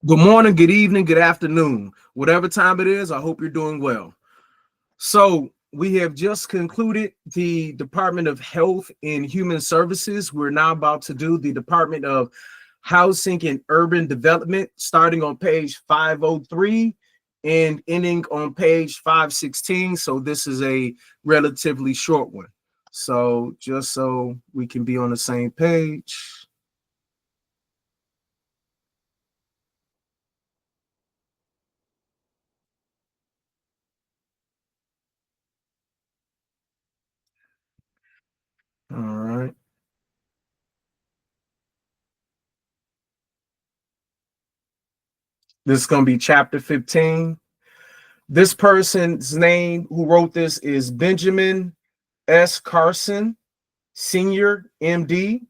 Good morning, good evening, good afternoon. Whatever time it is, I hope you're doing well. So, we have just concluded the Department of Health and Human Services. We're now about to do the Department of Housing and Urban Development, starting on page 503 and ending on page 516. So, this is a relatively short one. So, just so we can be on the same page. All right. This is going to be chapter 15. This person's name who wrote this is Benjamin S. Carson, Senior, MD.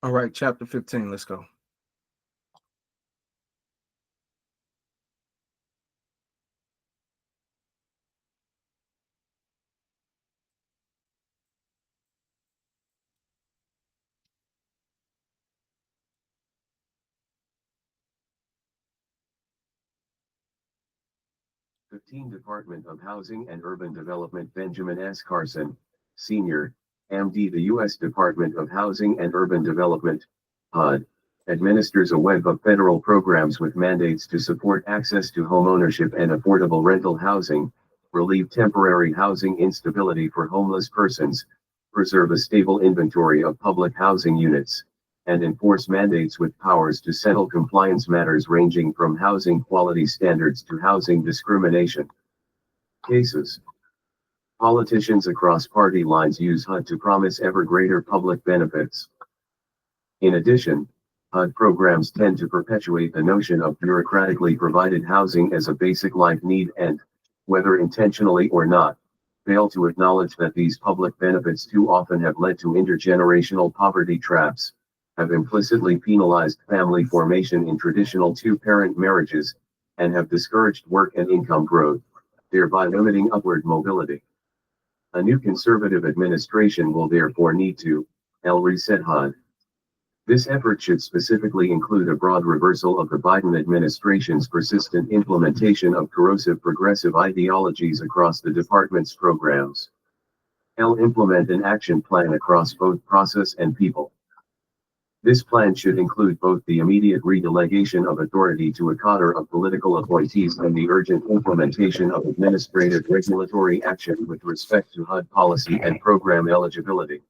All right, chapter 15. Let's go. Department of Housing and Urban Development Benjamin S. Carson, Sr., MD. The U.S. Department of Housing and Urban Development, HUD, administers a web of federal programs with mandates to support access to homeownership and affordable rental housing, relieve temporary housing instability for homeless persons, preserve a stable inventory of public housing units, and enforce mandates with powers to settle compliance matters ranging from housing quality standards to housing discrimination cases. Politicians across party lines use HUD to promise ever greater public benefits. In addition, HUD programs tend to perpetuate the notion of bureaucratically provided housing as a basic life need and, whether intentionally or not, fail to acknowledge that these public benefits too often have led to intergenerational poverty traps, have implicitly penalized family formation in traditional two-parent marriages, and have discouraged work and income growth, thereby limiting upward mobility. A new conservative administration will therefore need to reset HUD. This effort should specifically include a broad reversal of the Biden administration's persistent implementation of corrosive progressive ideologies across the department's programs. Implement an action plan across both process and people. This plan should include both the immediate redelegation of authority to a cadre of political appointees and the urgent implementation of administrative regulatory action with respect to HUD policy and program eligibility.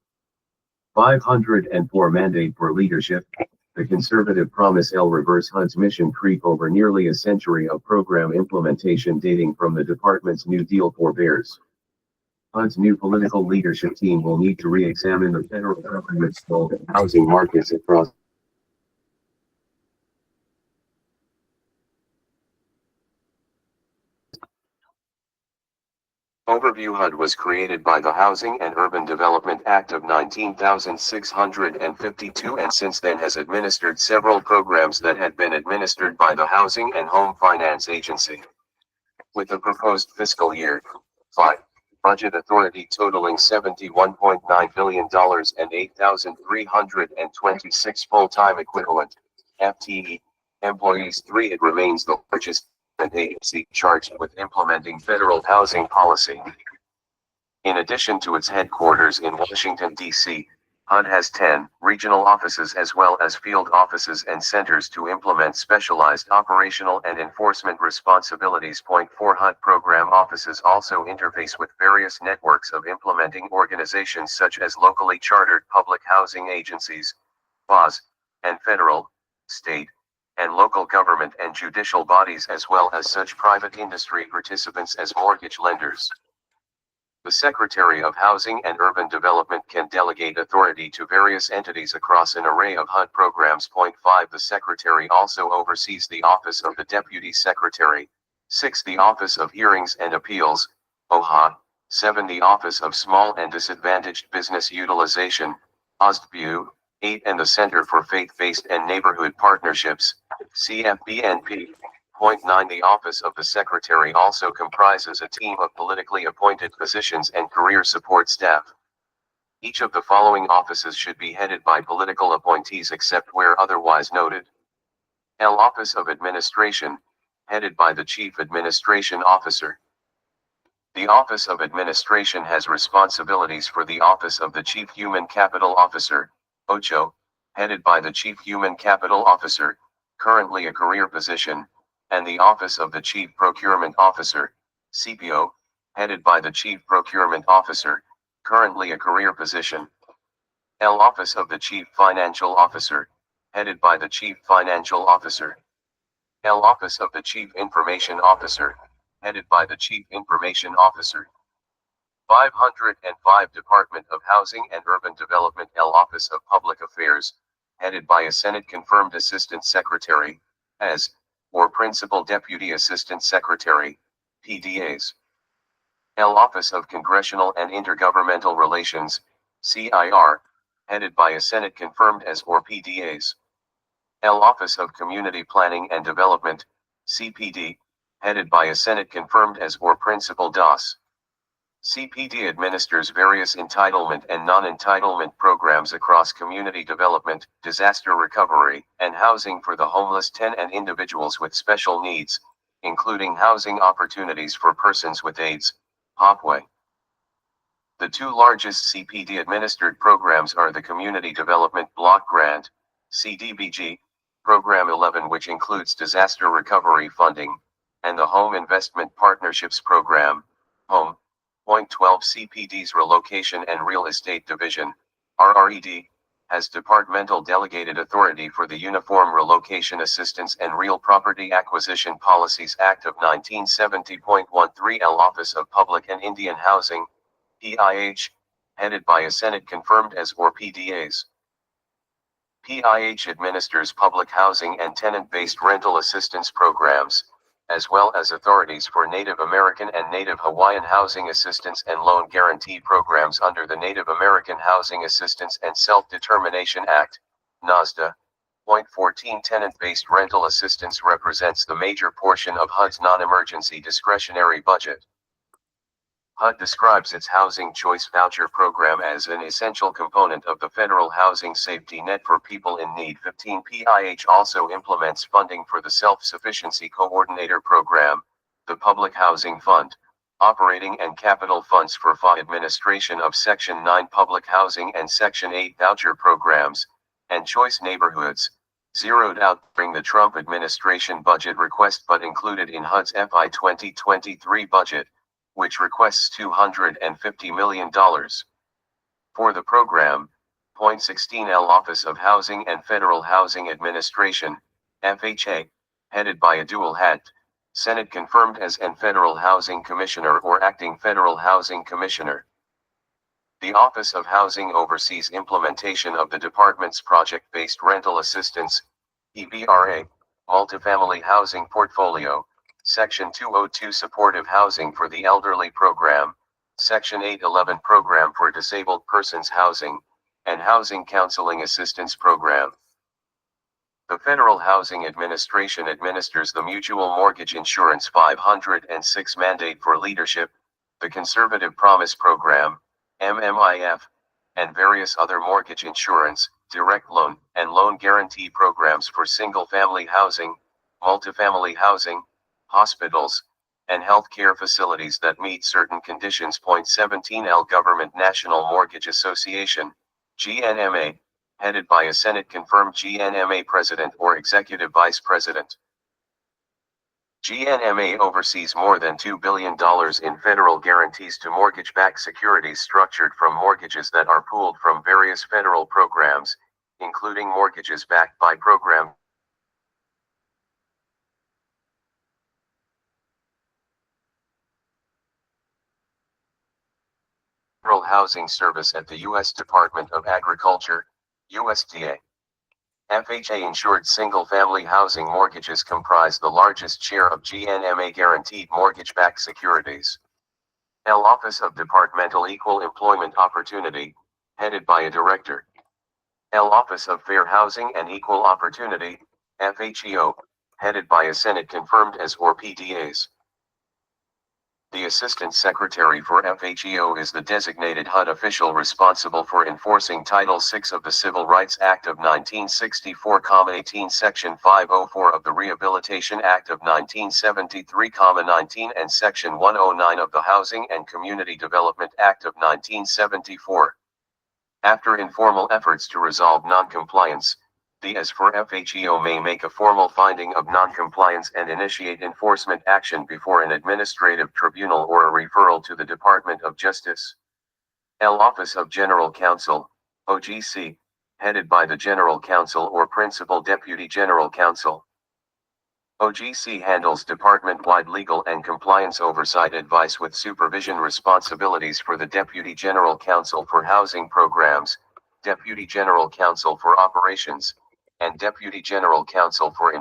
504 Mandate for Leadership. The conservative promise reverse HUD's mission creep over nearly a century of program implementation dating from the department's New Deal forebears. HUD's new political leadership team will need to re-examine the federal government's role in housing markets across Overview. HUD was created by the Housing and Urban Development Act of 19,652 and since then has administered several programs that had been administered by the Housing and Home Finance Agency. With the proposed fiscal year 5 budget authority totaling $71.9 billion and 8,326 full-time equivalent FTE employees. 3. It remains the largest agency charged with implementing federal housing policy. In addition to its headquarters in Washington, D.C., HUD has 10 regional offices as well as field offices and centers to implement specialized operational and enforcement responsibilities. Point 4 HUD program offices also interface with various networks of implementing organizations such as locally chartered public housing agencies, PAWS, and federal, state, and local government and judicial bodies as well as such private industry participants as mortgage lenders. The Secretary of Housing and Urban Development can delegate authority to various entities across an array of HUD programs. Point 5 The Secretary also oversees the Office of the Deputy Secretary, 6 the Office of Hearings and Appeals, OHA, 7 the Office of Small and Disadvantaged Business Utilization, OSDBU, 8 and the Center for Faith-Based and Neighborhood Partnerships, CFBNP. Point 9 The Office of the Secretary also comprises a team of politically appointed positions and career support staff. Each of the following offices should be headed by political appointees except where otherwise noted. L. Office of Administration, headed by the Chief Administration Officer. The Office of Administration has responsibilities for the Office of the Chief Human Capital Officer, OCHO, headed by the Chief Human Capital Officer, currently a career position, and the Office of the Chief Procurement Officer, CPO, headed by the Chief Procurement Officer, currently a career position. L. Office of the Chief Financial Officer, headed by the Chief Financial Officer. L. Office of the Chief Information Officer, headed by the Chief Information Officer. 505 Department of Housing and Urban Development. L. Office of Public Affairs, headed by a Senate-confirmed Assistant Secretary, as, or Principal Deputy Assistant Secretary, PDAs. L. Office of Congressional and Intergovernmental Relations, CIR, headed by a Senate confirmed as or PDAs. L. Office of Community Planning and Development, CPD, headed by a Senate confirmed as or Principal DOS. CPD administers various entitlement and non-entitlement programs across community development, disaster recovery, and housing for the homeless and individuals with special needs, including housing opportunities for persons with AIDS, POPWAY. The two largest CPD-administered programs are the Community Development Block Grant, CDBG, Program 11 which includes disaster recovery funding, and the Home Investment Partnerships Program, HOME. Point 12 CPD's Relocation and Real Estate Division, RRED, has departmental delegated authority for the Uniform Relocation Assistance and Real Property Acquisition Policies Act of 1970.13. L. Office of Public and Indian Housing, PIH, headed by a Senate confirmed as or PDAs. PIH administers public housing and tenant-based rental assistance programs, as well as authorities for Native American and Native Hawaiian housing assistance and loan guarantee programs under the Native American Housing Assistance and Self-Determination Act, NASDA. Point 14 Tenant-based rental assistance represents the major portion of HUD's non-emergency discretionary budget. HUD describes its Housing Choice Voucher program as an essential component of the federal housing safety net for people in need. 15 PIH also implements funding for the Self-Sufficiency Coordinator Program, the Public Housing Fund, Operating and Capital Funds for administration of Section 9 Public Housing and Section 8 Voucher Programs, and Choice Neighborhoods, zeroed out during the Trump administration budget request but included in HUD's FY 2023 budget, which requests $250 million. For the program, Point 16 L. Office of Housing and Federal Housing Administration, FHA, headed by a dual hat, Senate confirmed as and Federal Housing Commissioner or Acting Federal Housing Commissioner. The Office of Housing oversees implementation of the department's Project-Based Rental Assistance, PBRA, Multifamily Housing Portfolio, Section 202 Supportive Housing for the Elderly Program, Section 811 Program for Disabled Persons Housing, and Housing Counseling Assistance Program. The Federal Housing Administration administers the Mutual Mortgage Insurance 506 Mandate for Leadership, the Conservative Promise Program, MMIF, and various other mortgage insurance, direct loan, and loan guarantee programs for single-family housing, multifamily housing, hospitals, and health care facilities that meet certain conditions. Point 17 L. Government National Mortgage Association, GNMA, headed by a Senate-confirmed GNMA president or executive vice president. GNMA oversees more than $2 billion in federal guarantees to mortgage-backed securities structured from mortgages that are pooled from various federal programs, including mortgages backed by program Federal Housing Service at the U.S. Department of Agriculture, USDA. FHA-insured single-family housing mortgages comprise the largest share of GNMA guaranteed mortgage-backed securities. Office of Departmental Equal Employment Opportunity, headed by a director. Office of Fair Housing and Equal Opportunity, FHEO, headed by a Senate-confirmed as or PDAs. The Assistant Secretary for FHEO is the designated HUD official responsible for enforcing Title VI of the Civil Rights Act of 1964-18, Section 504 of the Rehabilitation Act of 1973-19 and Section 109 of the Housing and Community Development Act of 1974. After informal efforts to resolve noncompliance, the as for FHEO may make a formal finding of noncompliance and initiate enforcement action before an administrative tribunal or a referral to the Department of Justice. Office of General Counsel, OGC, headed by the General Counsel or Principal Deputy General Counsel. OGC handles department-wide legal and compliance oversight advice with supervision responsibilities for the Deputy General Counsel for Housing Programs, Deputy General Counsel for Operations, and Deputy General Counsel for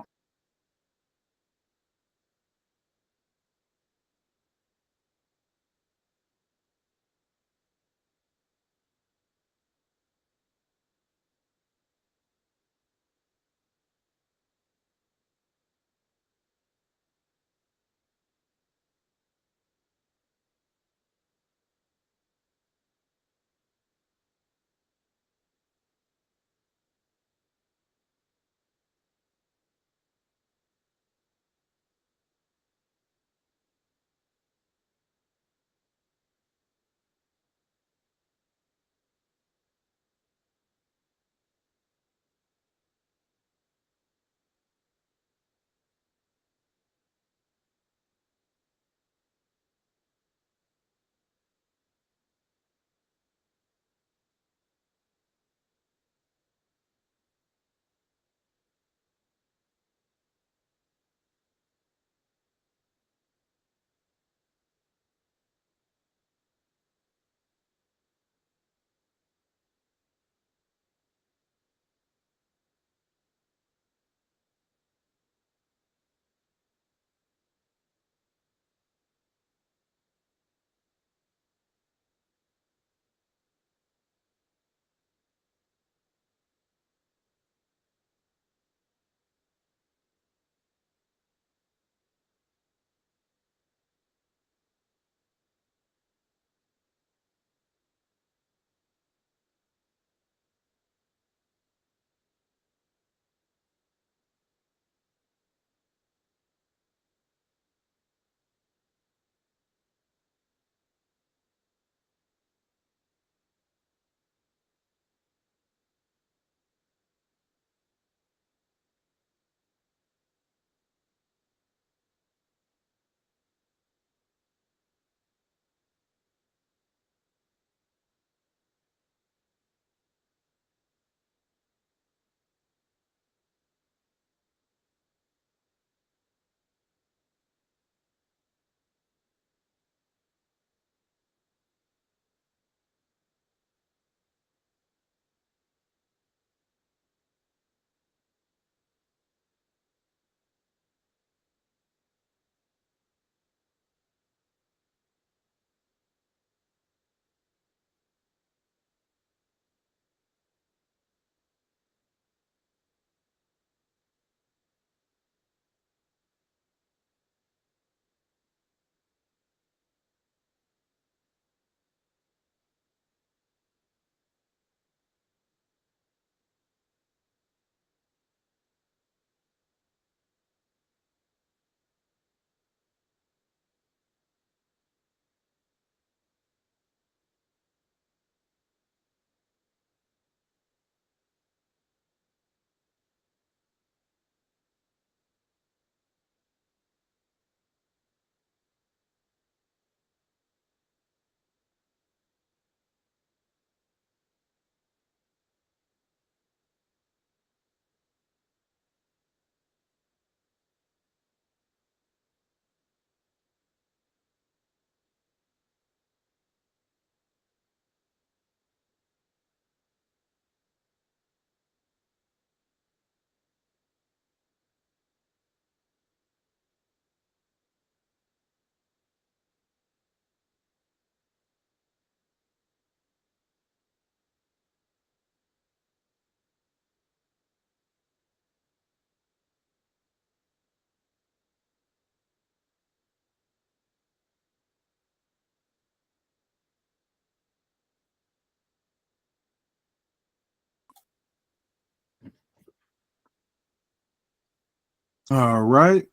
All right.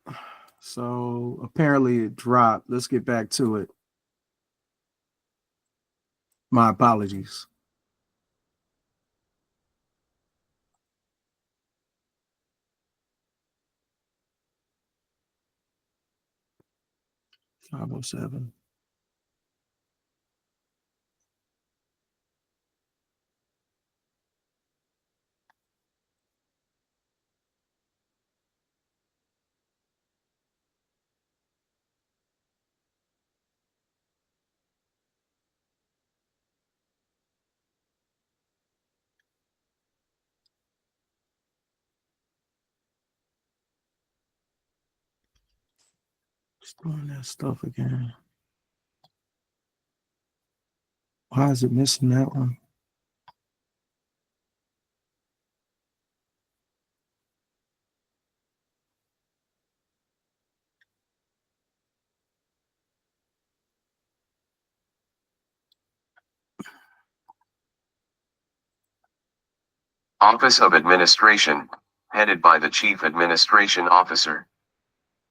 So apparently it dropped. Let's get back to it. My apologies. Five oh seven. It's doing that stuff again. Why is it missing that one? Office of Administration, headed by the Chief Administration Officer.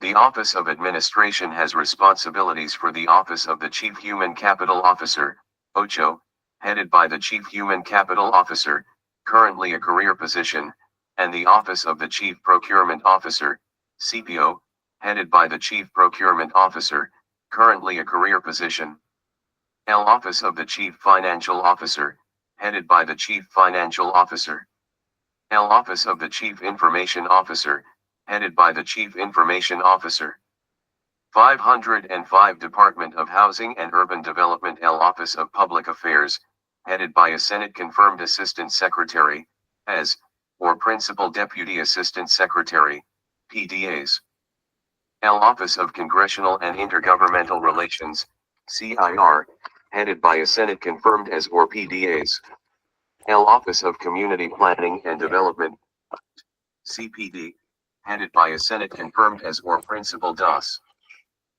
The Office of Administration has responsibilities for the Office of the Chief Human Capital Officer, OCHO, headed by the Chief Human Capital Officer, currently a career position, and the Office of the Chief Procurement Officer, CPO, headed by the Chief Procurement Officer, currently a career position. L Office of the Chief Financial Officer, headed by the Chief Financial Officer. L Office of the Chief Information Officer, headed by the Chief Information Officer. 505 Department of Housing and Urban Development. L Office of Public Affairs, headed by a Senate-confirmed Assistant Secretary, as, or Principal Deputy Assistant Secretary, PDAs. L Office of Congressional and Intergovernmental Relations, CIR, headed by a Senate-confirmed as or PDAs. L Office of Community Planning and Development, CPD, headed by a Senate-confirmed as or Principal DAS.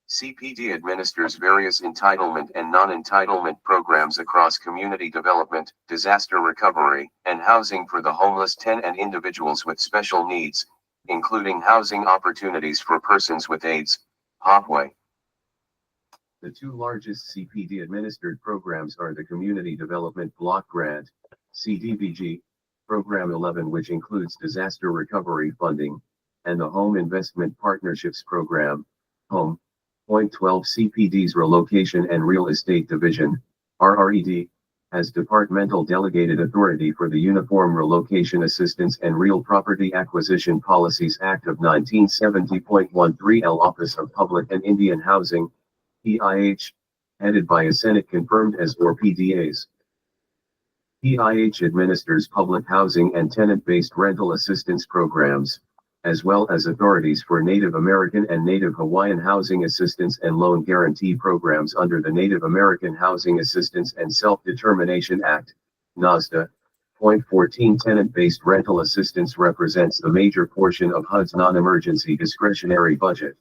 CPD administers various entitlement and non-entitlement programs across community development, disaster recovery, and housing for the homeless and individuals with special needs, including housing opportunities for persons with AIDS, POPWAY. The two largest CPD-administered programs are the Community Development Block Grant, CDBG, Program 11, which includes disaster recovery funding, and the Home Investment Partnerships Program, HOME. Point 12 CPD's Relocation and Real Estate Division, RRED, has departmental delegated authority for the Uniform Relocation Assistance and Real Property Acquisition Policies Act of 1970.13. L Office of Public and Indian Housing, PIH, headed by a Senate-confirmed as or PDAs. PIH administers public housing and tenant-based rental assistance programs, as well as authorities for Native American and Native Hawaiian housing assistance and loan guarantee programs under the Native American Housing Assistance and Self-Determination Act, NASDA. Point 14 Tenant-based rental assistance represents the major portion of HUD's non-emergency discretionary budget.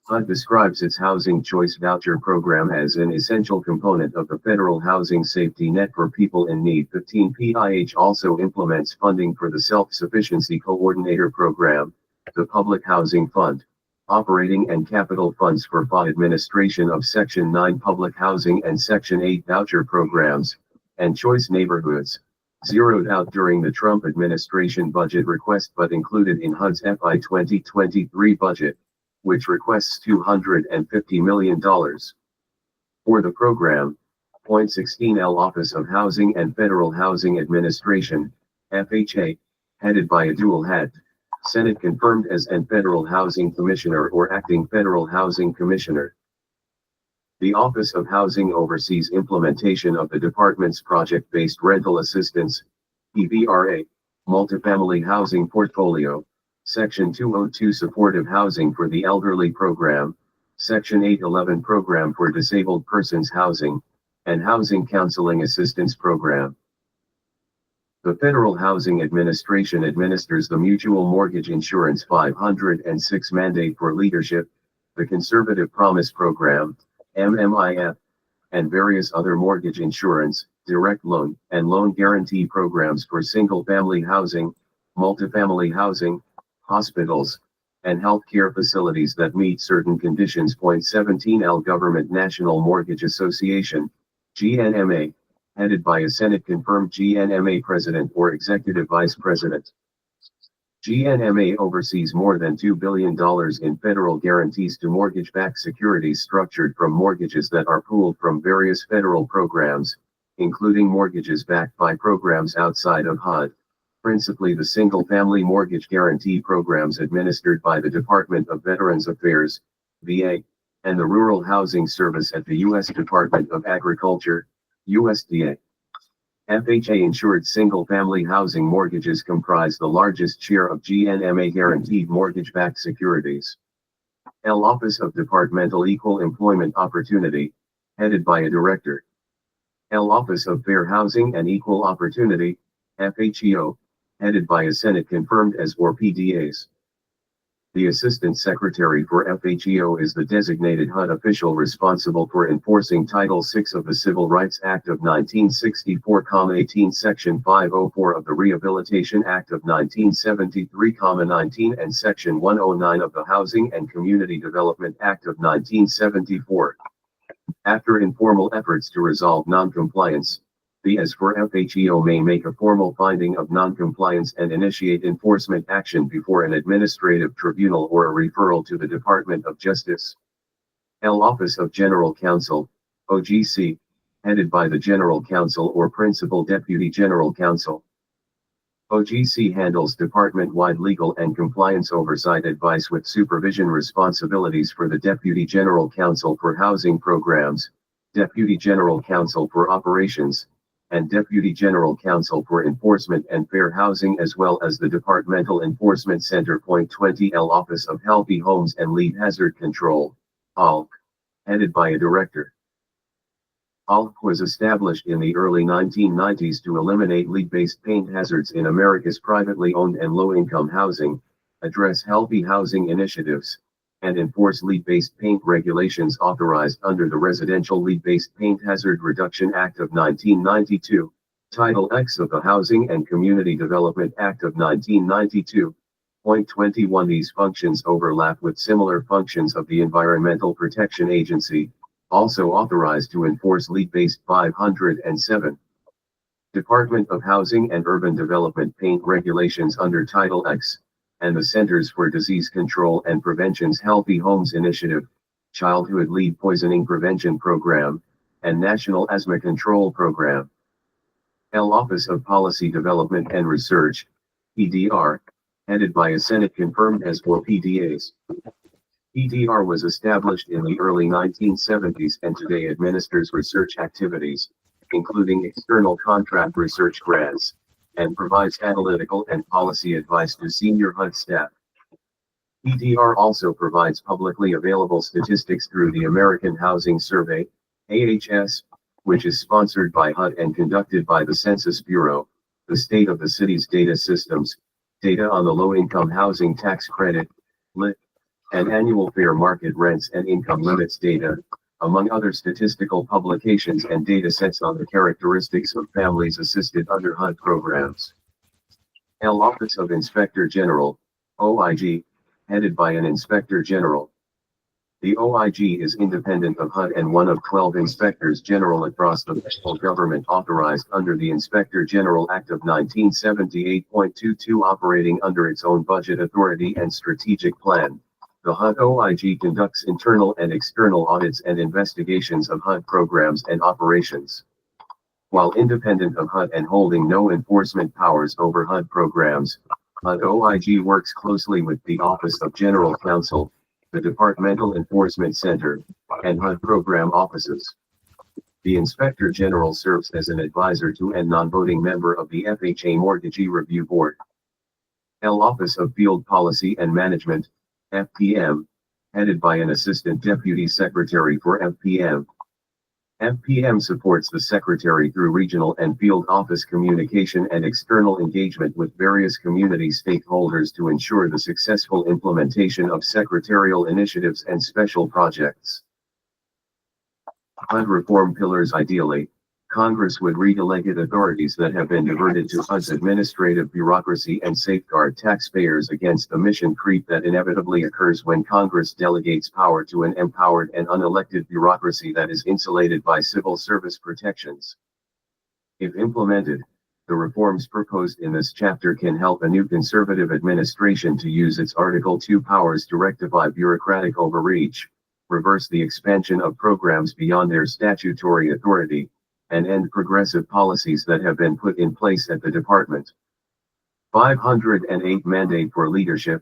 HUD describes its Housing Choice Voucher program as an essential component of the federal housing safety net for people in need. 15 PIH also implements funding for the Self-Sufficiency Coordinator Program, the Public Housing Fund, Operating and Capital Funds for FA administration of Section 9 Public Housing and Section 8 Voucher Programs, and Choice Neighborhoods, zeroed out during the Trump administration budget request but included in HUD's FY 2023 budget, which requests $250 million. For the program, Point 16 L Office of Housing and Federal Housing Administration, FHA, headed by a dual head, Senate confirmed as and Federal Housing Commissioner or Acting Federal Housing Commissioner. The Office of Housing oversees implementation of the department's project-based rental assistance, PBRA, multifamily housing portfolio, Section 202 Supportive Housing for the Elderly Program, Section 811 Program for Disabled Persons Housing, and Housing Counseling Assistance Program. The Federal Housing Administration administers the Mutual Mortgage Insurance 506 Mandate for Leadership, the Conservative Promise Program, MMIF, and various other mortgage insurance, direct loan, and loan guarantee programs for single-family housing, multifamily housing, hospitals, and healthcare facilities that meet certain conditions. 17L Government National Mortgage Association, GNMA, headed by a Senate-confirmed GNMA President or Executive Vice President. GNMA oversees more than $2 billion in federal guarantees to mortgage-backed securities structured from mortgages that are pooled from various federal programs, including mortgages backed by programs outside of HUD, principally the single-family mortgage guarantee programs administered by the Department of Veterans Affairs, VA, and the Rural Housing Service at the U.S. Department of Agriculture, USDA. FHA-insured single-family housing mortgages comprise the largest share of GNMA guaranteed mortgage-backed securities. L Office of Departmental Equal Employment Opportunity, headed by a director. L Office of Fair Housing and Equal Opportunity, FHEO, headed by a Senate-confirmed as or PDAs. The Assistant Secretary for FHEO is the designated HUD official responsible for enforcing Title VI of the Civil Rights Act of 1964-18, Section 504 of the Rehabilitation Act of 1973-19 and Section 109 of the Housing and Community Development Act of 1974. After informal efforts to resolve noncompliance, the as for FHEO may make a formal finding of noncompliance and initiate enforcement action before an administrative tribunal or a referral to the Department of Justice. L Office of General Counsel, OGC, headed by the General Counsel or Principal Deputy General Counsel. OGC handles department-wide legal and compliance oversight advice with supervision responsibilities for the Deputy General Counsel for Housing Programs, Deputy General Counsel for Operations, and Deputy General Counsel for Enforcement and Fair Housing, as well as the Departmental Enforcement Center. 20L Office of Healthy Homes and Lead Hazard Control, ALC, headed by a director. ALC was established in the early 1990s to eliminate lead-based paint hazards in America's privately owned and low-income housing, address healthy housing initiatives, and enforce lead-based paint regulations authorized under the Residential Lead-Based Paint Hazard Reduction Act of 1992, Title X of the Housing and Community Development Act of 1992. 21 These functions overlap with similar functions of the Environmental Protection Agency, also authorized to enforce lead-based 507. Department of Housing and Urban Development paint regulations under Title X, and the Centers for Disease Control and Prevention's Healthy Homes Initiative, Childhood Lead Poisoning Prevention Program, and National Asthma Control Program. L Office of Policy Development and Research, PDR, headed by a Senate-confirmed as or PDAs. PDR was established in the early 1970s and today administers research activities, including external contract research grants, and provides analytical and policy advice to senior HUD staff. PDR also provides publicly available statistics through the American Housing Survey, AHS, which is sponsored by HUD and conducted by the Census Bureau, the State of the City's Data Systems, data on the Low-Income Housing Tax Credit, LIT, and annual fair market rents and income limits data, among other statistical publications and data sets on the characteristics of families assisted under HUD programs. L Office of Inspector General, OIG, headed by an Inspector General. The OIG is independent of HUD and one of 12 Inspectors General across the federal government authorized under the Inspector General Act of 1978.22, operating under its own budget authority and strategic plan. The HUD OIG conducts internal and external audits and investigations of HUD programs and operations. While independent of HUD and holding no enforcement powers over HUD programs, HUD OIG works closely with the Office of General Counsel, the Departmental Enforcement Center, and HUD program offices. The Inspector General serves as an advisor to and non-voting member of the FHA Mortgagee Review Board. L Office of Field Policy and Management, FPM, headed by an Assistant Deputy Secretary for FPM. FPM supports the Secretary through regional and field office communication and external engagement with various community stakeholders to ensure the successful implementation of secretarial initiatives and special projects. HUD reform pillars. Ideally, Congress would redelegate authorities that have been diverted to HUD's administrative bureaucracy and safeguard taxpayers against the mission creep that inevitably occurs when Congress delegates power to an empowered and unelected bureaucracy that is insulated by civil service protections. If implemented, the reforms proposed in this chapter can help a new conservative administration to use its Article 2 powers to rectify bureaucratic overreach, reverse the expansion of programs beyond their statutory authority, and end progressive policies that have been put in place at the department. 508 Mandate for Leadership.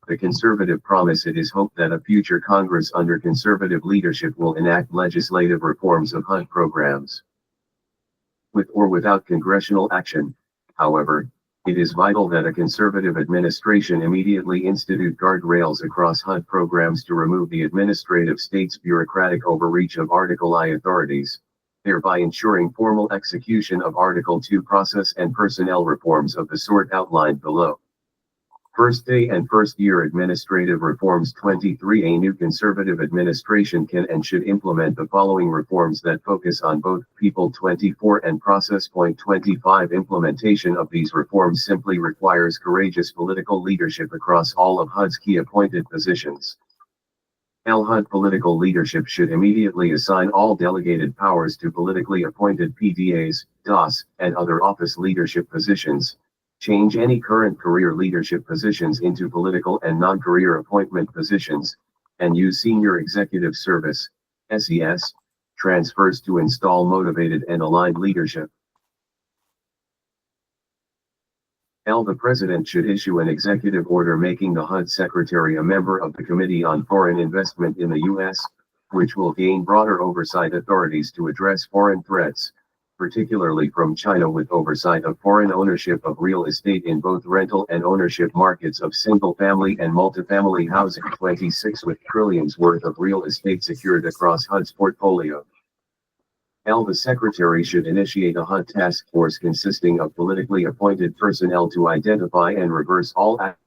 The conservative promise. It is hoped that a future Congress under conservative leadership will enact legislative reforms of HUD programs. With or without congressional action, however, it is vital that a conservative administration immediately institute guardrails across HUD programs to remove the administrative state's bureaucratic overreach of Article I authorities, thereby ensuring formal execution of Article 2 process and personnel reforms of the sort outlined below. First day and first year administrative reforms. 23. A new conservative administration can and should implement the following reforms that focus on both people. 24 and process. 25. Implementation of these reforms simply requires courageous political leadership across all of HUD's key appointed positions. HUD political leadership should immediately assign all delegated powers to politically appointed PDAs, DOS, and other office leadership positions, change any current career leadership positions into political and non-career appointment positions, and use senior executive service, SES, transfers to install motivated and aligned leadership. The President should issue an executive order making the HUD Secretary a member of the Committee on Foreign Investment in the U.S., which will gain broader oversight authorities to address foreign threats, particularly from China, with oversight of foreign ownership of real estate in both rental and ownership markets of single-family and multifamily housing. 26. With trillions worth of real estate secured across HUD's portfolio, the Secretary should initiate a HUD task force consisting of politically appointed personnel to identify and reverse all acts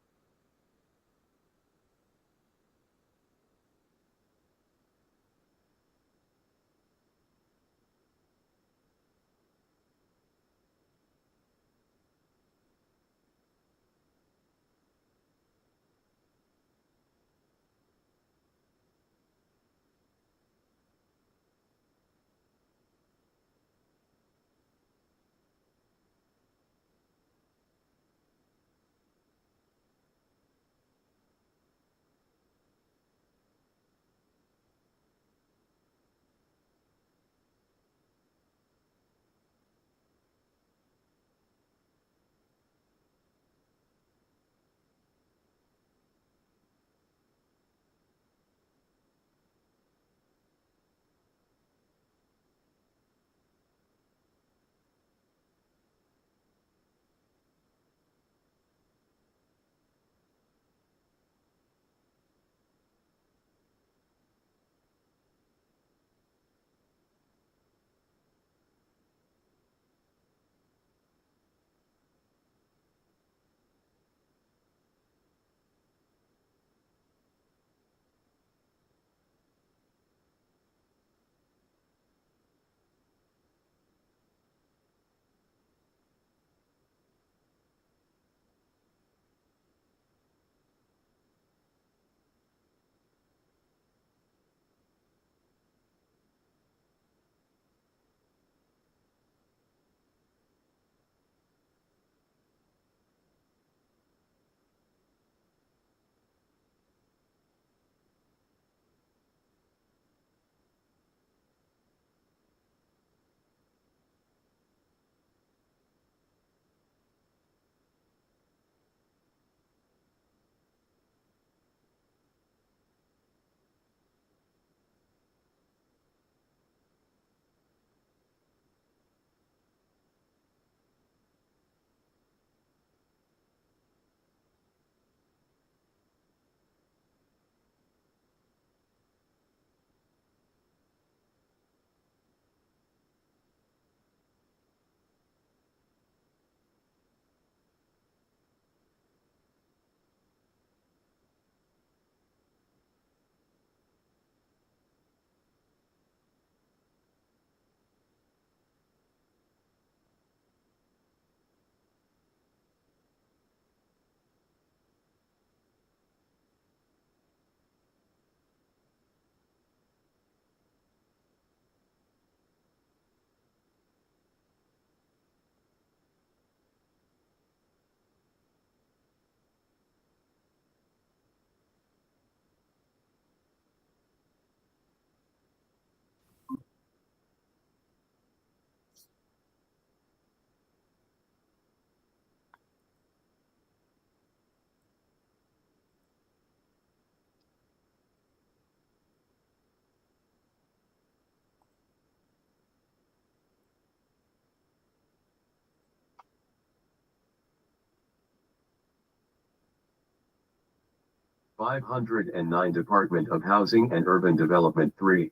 509 Department of Housing and Urban Development 3.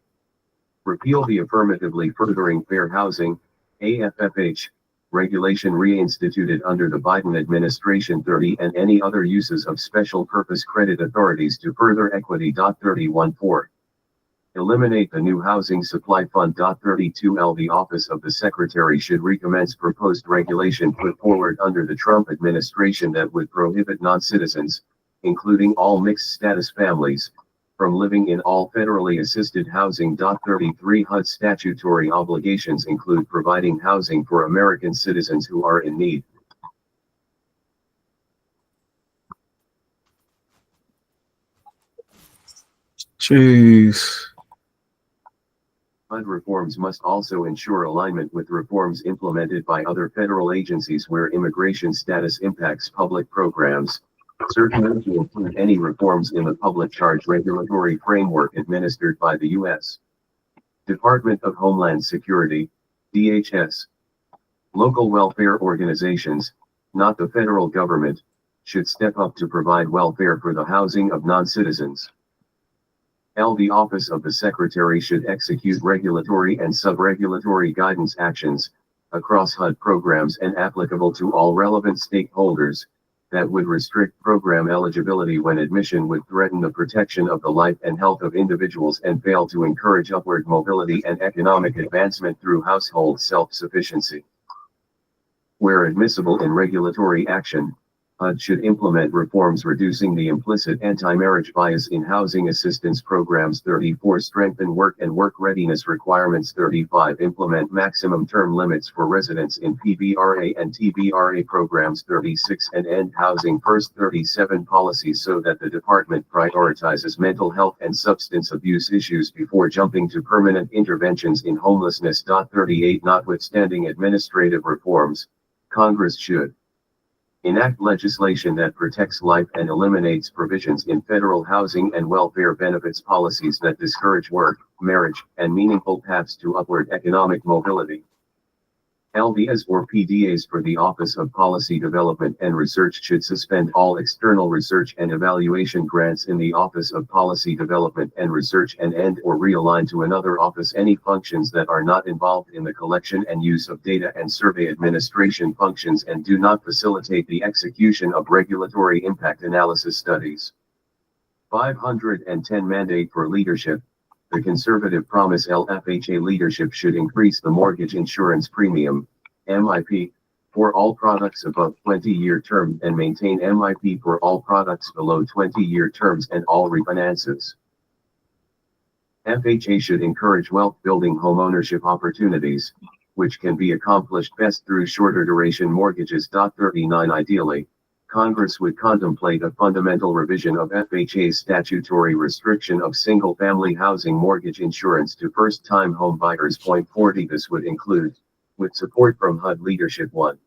Repeal the Affirmatively Furthering Fair Housing, AFFH, regulation reinstituted under the Biden administration 30 and any other uses of special purpose credit authorities to further equity. 31.4. Eliminate the new Housing Supply Fund. 32L. The Office of the Secretary should recommence proposed regulation put forward under the Trump administration that would prohibit non-citizens, including all mixed-status families, from living in all federally assisted housing. 33 HUD's statutory obligations include providing housing for American citizens who are in need. Jeez. HUD reforms must also ensure alignment with reforms implemented by other federal agencies where immigration status impacts public programs. Certainly to include any reforms in the public charge regulatory framework administered by the U.S. Department of Homeland Security, DHS. Local welfare organizations, not the federal government, should step up to provide welfare for the housing of non-citizens. The Office of the Secretary should execute regulatory and sub-regulatory guidance actions across HUD programs and applicable to all relevant stakeholders that would restrict program eligibility when admission would threaten the protection of the life and health of individuals and fail to encourage upward mobility and economic advancement through household self-sufficiency. Where admissible in regulatory action, HUD should implement reforms reducing the implicit anti-marriage bias in housing assistance programs. 34 Strengthen work and work readiness requirements. 35 Implement maximum term limits for residents in PBRA and TBRA programs. 36 And end housing first. 37 Policies so that the department prioritizes mental health and substance abuse issues before jumping to permanent interventions in homelessness. 38 Notwithstanding administrative reforms, Congress should enact legislation that protects life and eliminates provisions in federal housing and welfare benefits policies that discourage work, marriage, and meaningful paths to upward economic mobility. LDAs or PDAs for the Office of Policy Development and Research should suspend all external research and evaluation grants in the Office of Policy Development and Research and end or realign to another office any functions that are not involved in the collection and use of data and survey administration functions and do not facilitate the execution of regulatory impact analysis studies. 510 Mandate for leadership. The conservative promise LFHA leadership should increase the mortgage insurance premium, MIP, for all products above 20-year term and maintain MIP for all products below 20-year terms and all refinances. FHA should encourage wealth-building homeownership opportunities, which can be accomplished best through shorter duration mortgages. 39 Ideally, Congress would contemplate a fundamental revision of FHA's statutory restriction of single-family housing mortgage insurance to first-time home buyers. 40 This would include, with support from HUD leadership, 1.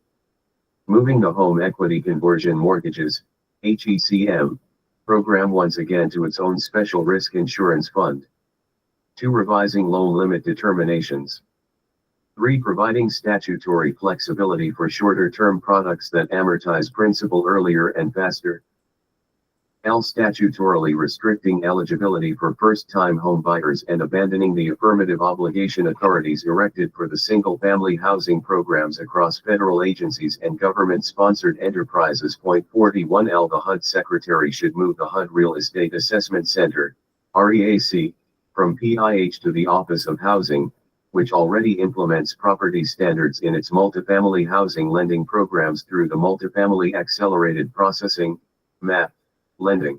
Moving the home equity conversion mortgages, HECM, program once again to its own special risk insurance fund. 2. Revising loan limit determinations. 3. Providing statutory flexibility for shorter-term products that amortize principal earlier and faster. Statutorily restricting eligibility for first-time home buyers and abandoning the affirmative obligation authorities erected for the single-family housing programs across federal agencies and government-sponsored enterprises. 41 The HUD Secretary should move the HUD Real Estate Assessment Center, REAC, from PIH to the Office of Housing, which already implements property standards in its multifamily housing lending programs through the Multifamily Accelerated Processing, MAP, lending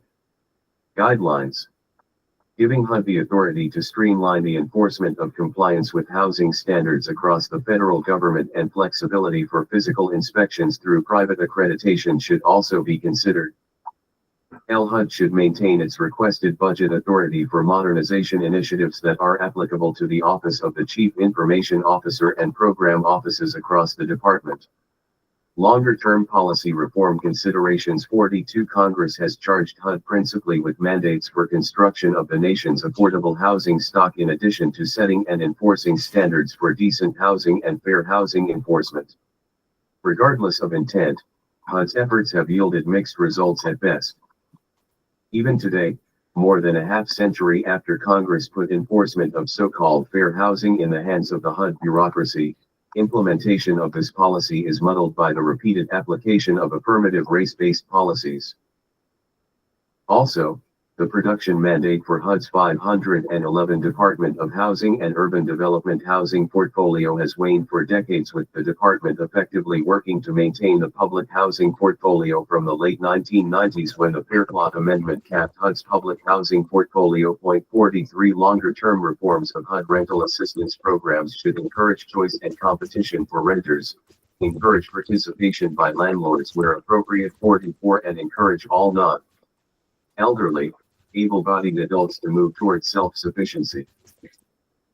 guidelines, giving HUD the authority to streamline the enforcement of compliance with housing standards across the federal government and flexibility for physical inspections through private accreditation should also be considered. HUD should maintain its requested budget authority for modernization initiatives that are applicable to the Office of the Chief Information Officer and program offices across the department. Longer-term policy reform considerations. 42 Congress has charged HUD principally with mandates for construction of the nation's affordable housing stock in addition to setting and enforcing standards for decent housing and fair housing enforcement. Regardless of intent, HUD's efforts have yielded mixed results at best. Even today, more than a half-century after Congress put enforcement of so-called fair housing in the hands of the HUD bureaucracy, implementation of this policy is muddled by the repeated application of affirmative race-based policies. Also, the production mandate for HUD's 511 Department of Housing and Urban Development housing portfolio has waned for decades, with the department effectively working to maintain the public housing portfolio from the late 1990s, when the Fair Plot Amendment capped HUD's public housing portfolio. 43 Longer-term reforms of HUD rental assistance programs should encourage choice and competition for renters, encourage participation by landlords where appropriate. 44 And encourage all non-elderly, able-bodied adults to move towards self-sufficiency.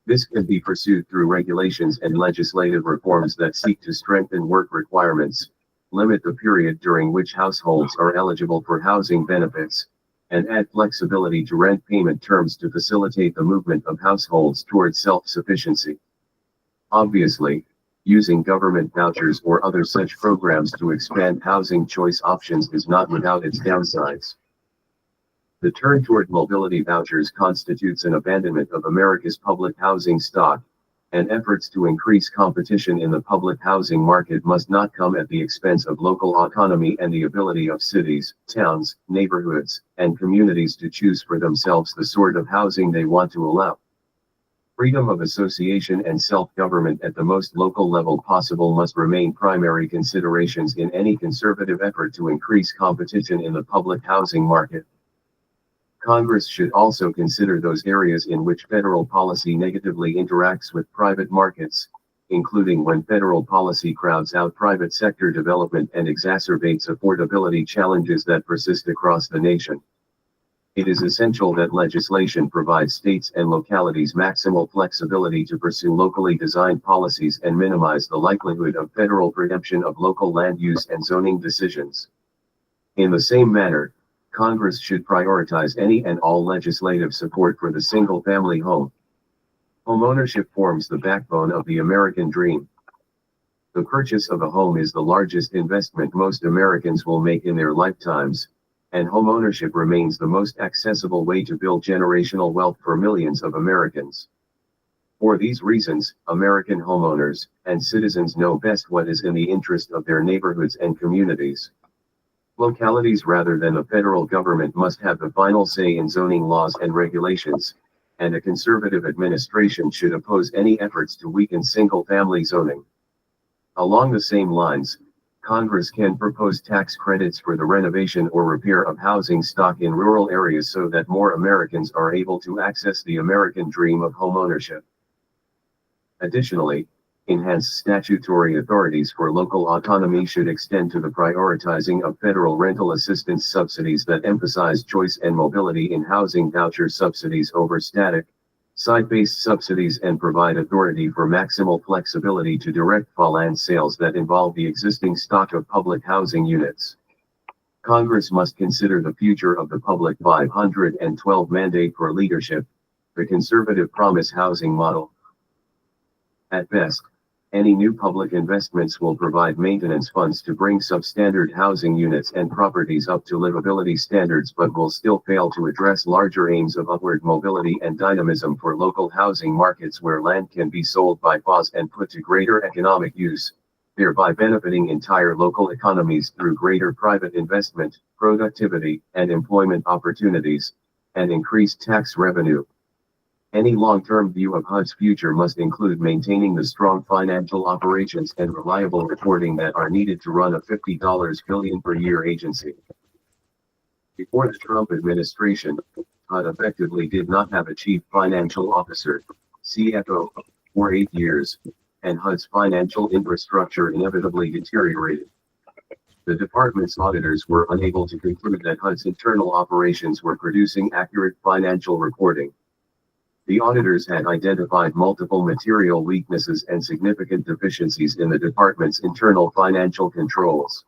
This can be pursued through regulations and legislative reforms that seek to strengthen work requirements, limit the period during which households are eligible for housing benefits, and add flexibility to rent payment terms to facilitate the movement of households towards self-sufficiency. Obviously, using government vouchers or other such programs to expand housing choice options is not without its downsides. The turn toward mobility vouchers constitutes an abandonment of America's public housing stock, and efforts to increase competition in the public housing market must not come at the expense of local autonomy and the ability of cities, towns, neighborhoods, and communities to choose for themselves the sort of housing they want to allow. Freedom of association and self-government at the most local level possible must remain primary considerations in any conservative effort to increase competition in the public housing market. Congress should also consider those areas in which federal policy negatively interacts with private markets, including when federal policy crowds out private sector development and exacerbates affordability challenges that persist across the nation. It is essential that legislation provides states and localities maximal flexibility to pursue locally designed policies and minimize the likelihood of federal preemption of local land use and zoning decisions. In the same manner, Congress should prioritize any and all legislative support for the single-family home. Homeownership forms the backbone of the American dream. The purchase of a home is the largest investment most Americans will make in their lifetimes, and homeownership remains the most accessible way to build generational wealth for millions of Americans. For these reasons, American homeowners and citizens know best what is in the interest of their neighborhoods and communities. Localities rather than the federal government must have the final say in zoning laws and regulations, and a conservative administration should oppose any efforts to weaken single-family zoning. Along the same lines, Congress can propose tax credits for the renovation or repair of housing stock in rural areas so that more Americans are able to access the American dream of homeownership. Additionally, enhanced statutory authorities for local autonomy should extend to the prioritizing of federal rental assistance subsidies that emphasize choice and mobility in housing, voucher subsidies over static, site-based subsidies, and provide authority for maximal flexibility to direct land sales that involve the existing stock of public housing units. Congress must consider the future of the Public 512 mandate for leadership, the conservative promise housing model. At best, any new public investments will provide maintenance funds to bring substandard housing units and properties up to livability standards, but will still fail to address larger aims of upward mobility and dynamism for local housing markets where land can be sold by FOS and put to greater economic use, thereby benefiting entire local economies through greater private investment, productivity, and employment opportunities, and increased tax revenue. Any long-term view of HUD's future must include maintaining the strong financial operations and reliable reporting that are needed to run a $50 billion per year agency. Before the Trump administration, HUD effectively did not have a chief financial officer, CFO, for 8 years, and HUD's financial infrastructure inevitably deteriorated. The department's auditors were unable to conclude that HUD's internal operations were producing accurate financial reporting. The auditors had identified multiple material weaknesses and significant deficiencies in the department's internal financial controls.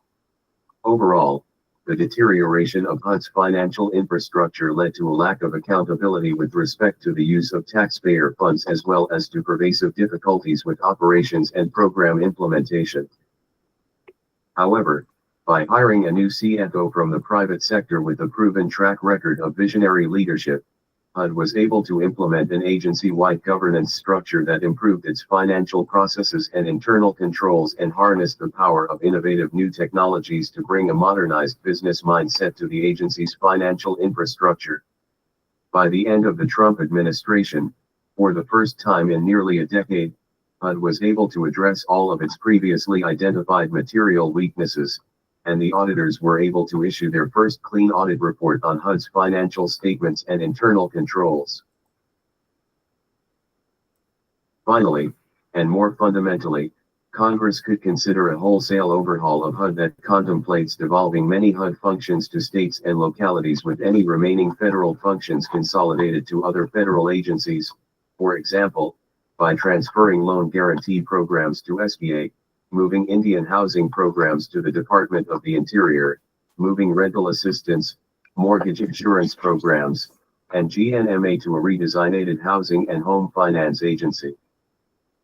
Overall, the deterioration of HUD's financial infrastructure led to a lack of accountability with respect to the use of taxpayer funds, as well as to pervasive difficulties with operations and program implementation. However, By hiring a new CFO from the private sector with a proven track record of visionary leadership, HUD was able to implement an agency-wide governance structure that improved its financial processes and internal controls and harnessed the power of innovative new technologies to bring a modernized business mindset to the agency's financial infrastructure. By the end of the Trump administration, for the first time in nearly a decade, HUD was able to address all of its previously identified material weaknesses, and the auditors were able to issue their first clean audit report on HUD's financial statements and internal controls. Finally, and more fundamentally, Congress could consider a wholesale overhaul of HUD that contemplates devolving many HUD functions to states and localities, with any remaining federal functions consolidated to other federal agencies, for example, by transferring loan guarantee programs to SBA, moving Indian housing programs to the Department of the Interior, moving rental assistance, mortgage insurance programs, and GNMA to a redesignated housing and home finance agency.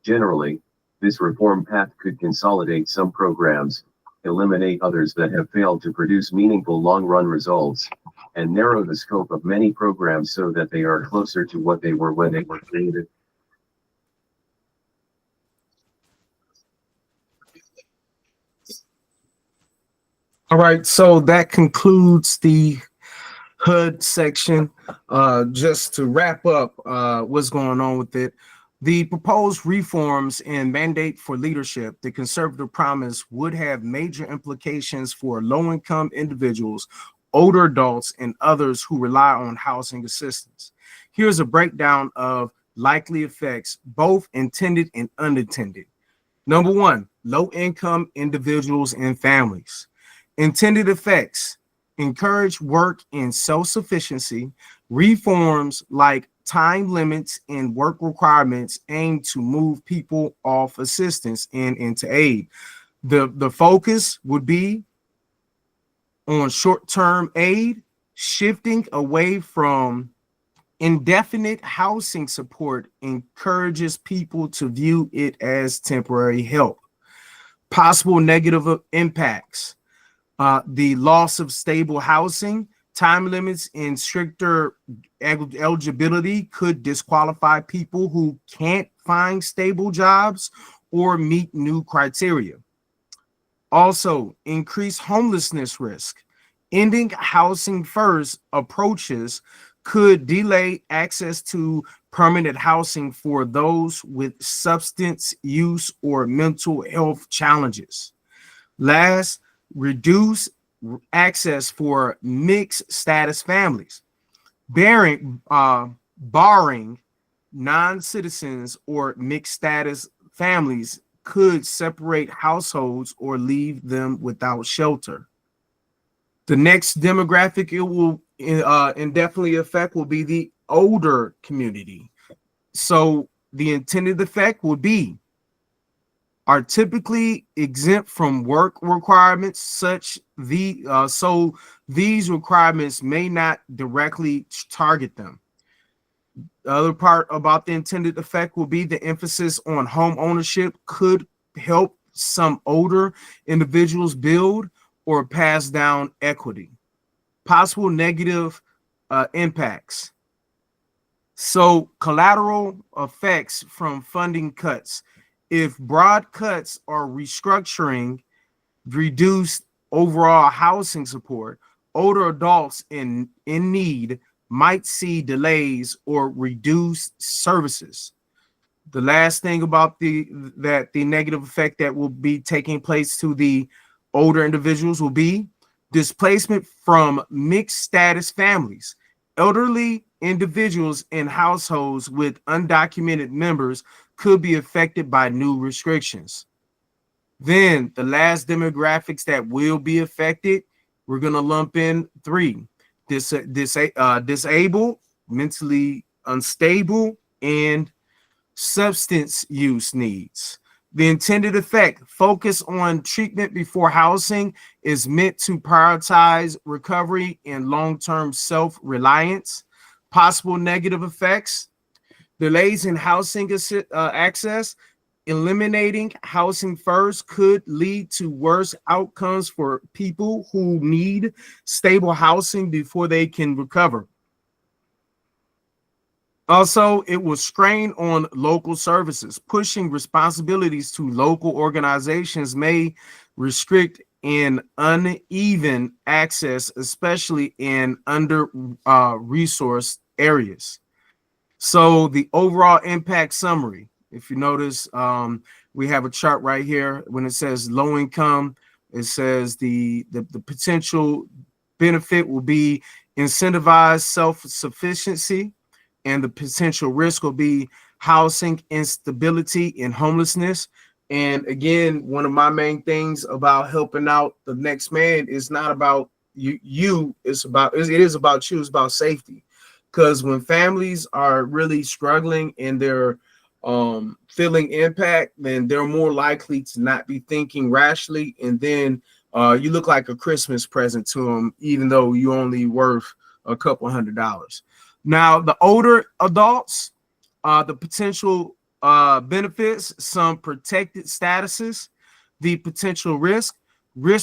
Generally, this reform path could consolidate some programs, eliminate others that have failed to produce meaningful long-run results, and narrow the scope of many programs so that they are closer to what they were when they were created. All right, so that concludes the HUD section. Just to wrap up what's going on with it, the proposed reforms and mandate for leadership, the conservative promise, would have major implications for low-income individuals, older adults, and others who rely on housing assistance. Here's a breakdown of likely effects, both intended and unintended. Number one, low-income individuals and families. Intended effects: encourage work and self-sufficiency. Reforms like time limits and work requirements aim to move people off assistance and into aid. The focus would be on short-term aid, shifting away from indefinite housing support encourages people to view it as temporary help. Possible negative impacts: the loss of stable housing, time limits, and stricter eligibility could disqualify people who can't find stable jobs or meet new criteria. Also, increased homelessness risk. Ending housing first approaches could delay access to permanent housing for those with substance use or mental health challenges. Last, reduce access for mixed status families. Barring non-citizens or mixed status families could separate households or leave them without shelter. The next demographic it will indefinitely affect will be the older community. So the intended effect would be are typically exempt from work requirements, so these requirements may not directly target them. The other part about the intended effect will be the emphasis on home ownership could help some older individuals build or pass down equity. Possible negative impacts. So collateral effects from funding cuts. If broad cuts or restructuring reduce overall housing support, older adults in need might see delays or reduced services. The last thing about the negative effect that will be taking place to the older individuals will be displacement from mixed status families. Elderly individuals in households with undocumented members could be affected by new restrictions. Then the last demographics that will be affected, we're going to lump in three: disabled, mentally unstable, and substance use needs. The intended effect: focus on treatment before housing is meant to prioritize recovery and long-term self-reliance. Possible negative effects: delays in housing access. Eliminating housing first could lead to worse outcomes for people who need stable housing before they can recover. Also, it will strain on local services. Pushing responsibilities to local organizations may restrict an uneven access, especially in under resourced areas. So the overall impact summary, if you notice, we have a chart right here. When it says low income, it says the potential benefit will be incentivized self-sufficiency, and the potential risk will be housing instability and homelessness. And again, one of my main things about helping out the next man is not about you, it's about, it is about you, it's about safety. Because when families are really struggling and they're feeling impact, then they're more likely to not be thinking rationally, and then you look like a Christmas present to them, even though you only worth a couple $100s. Now, the older adults, the potential benefits, some protected statuses, the potential risk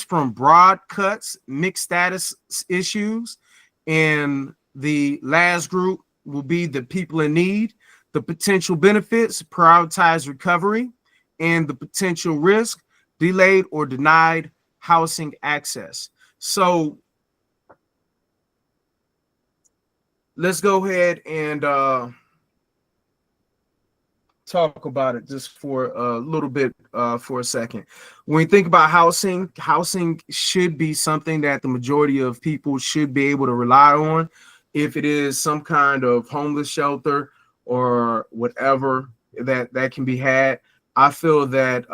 from broad cuts, mixed status issues, and the last group will be the people in need, the potential benefits, prioritize recovery, and the potential risk, delayed or denied housing access. So let's go ahead and talk about it just for a little bit for a second. When you think about housing, housing should be something that the majority of people should be able to rely on. If it is some kind of homeless shelter or whatever that can be had, I feel that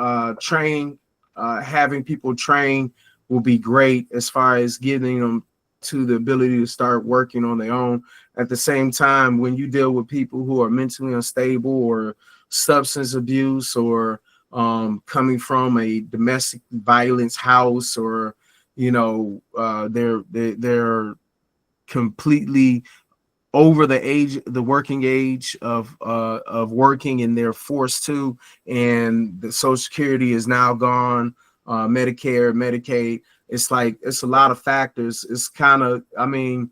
having people train will be great as far as getting them to the ability to start working on their own. At the same time, when you deal with people who are mentally unstable or substance abuse, or coming from a domestic violence house, or they're completely over the working age of working, and they're forced to, and the Social Security is now gone, Medicare, Medicaid. It's like, it's a lot of factors. It's kind of, I mean,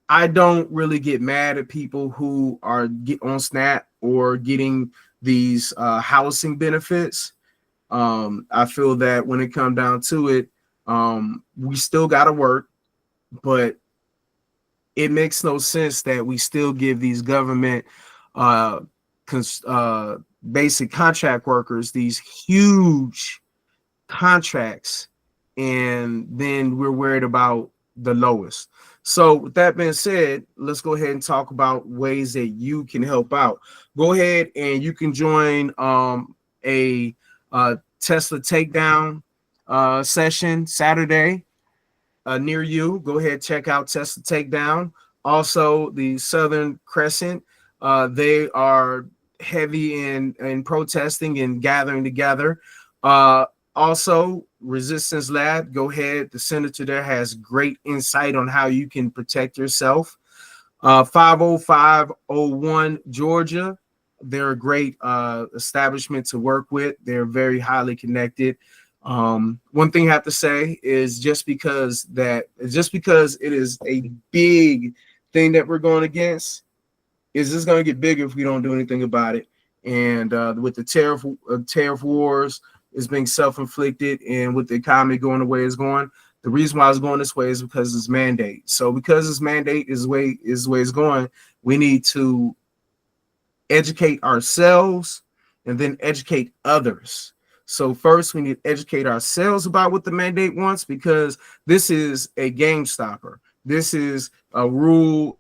I don't really get mad at people who are on SNAP or getting these housing benefits. I feel that when it comes down to it, we still got to work, but it makes no sense that we still give these government uh, basic contract workers these huge contracts, and then we're worried about the lowest. So with that being said, let's go ahead and talk about ways that you can help out. Go ahead and you can join a Tesla takedown session Saturday near you. Go ahead, check out Tesla takedown. Also, the Southern Crescent, they are heavy in protesting and gathering together. Also, Resistance Lab, go ahead. The senator there has great insight on how you can protect yourself. 50501 Georgia, they're a great establishment to work with. They're very highly connected. One thing I have to say is just because it is a big thing that we're going against, is this going to get bigger if we don't do anything about it. And with the tariff wars is being self-inflicted, and with the economy going the way it's going, the reason why it's going this way is because it's mandate. So because this mandate is the way it's going, we need to educate ourselves and then educate others. So first we need to educate ourselves about what the mandate wants, because this is a game stopper. This is a rule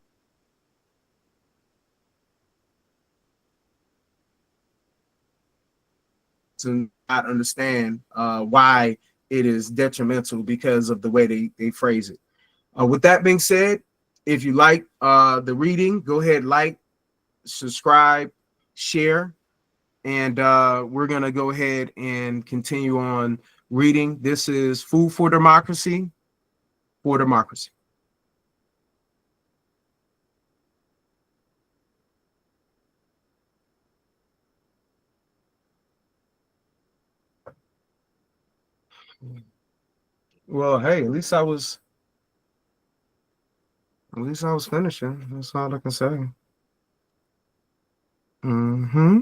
to not understand why it is detrimental because of the way they phrase it. With that being said, if you like the reading, go ahead, like, subscribe, share, and we're going to go ahead and continue on reading. This is Food for Democracy, for Democracy. Well, hey, at least I was finishing. That's all I can say. Mm-hmm.